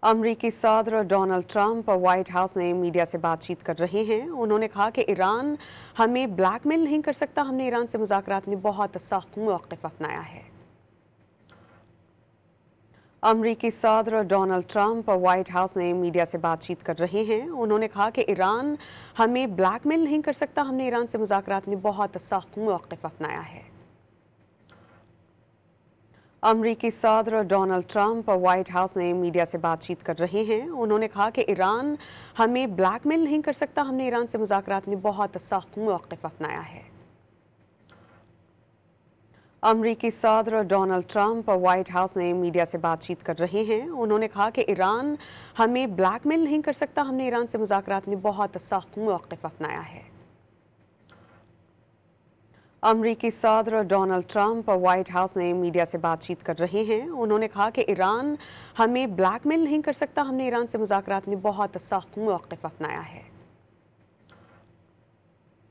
امریکی صدر Donald Trump white house میں میڈیا سے بات چیت کر رہے ہیں۔ انہوں نے کہا کہ ایران ہمیں بلیک میل نہیں کر سکتا۔ ہم نے ایران سے مذاکرات میں بہت سخت موقف اپنایا ہے۔ امریکی صدر ڈونلڈ ٹرمپ وائٹ ہاؤس میں میڈیا سے بات چیت کر رہے ہیں۔ انہوں نے کہا کہ ایران ہمیں بلیک میل نہیں کر سکتا۔ ہم نے ایران سے مذاکرات میں بہت سخت موقف اپنایا ہے۔ امریکی صدر ڈونلڈ ٹرمپ وائٹ ہاؤس میں میڈیا سے بات چیت کر رہے ہیں۔ انہوں نے کہا کہ ایران ہمیں بلیک میل نہیں کر سکتا۔ ہم نے ایران سے مذاکرات میں بہت سخت موقف اپنایا ہے۔ امریکی صدر ڈونلڈ ٹرمپ وائٹ ہاؤس میں میڈیا سے بات چیت کر رہے ہیں۔ انہوں نے کہا کہ ایران ہمیں بلیک میل نہیں کر سکتا۔ ہم نے ایران سے مذاکرات میں بہت سخت موقف اپنایا ہے۔ امریکی صدر ڈونلڈ ٹرمپ وائٹ ہاؤس میں میڈیا سے بات چیت کر رہے ہیں۔ انہوں نے کہا کہ ایران ہمیں بلیک میل نہیں کر سکتا۔ ہم نے ایران سے مذاکرات میں بہت سخت موقف اپنایا ہے۔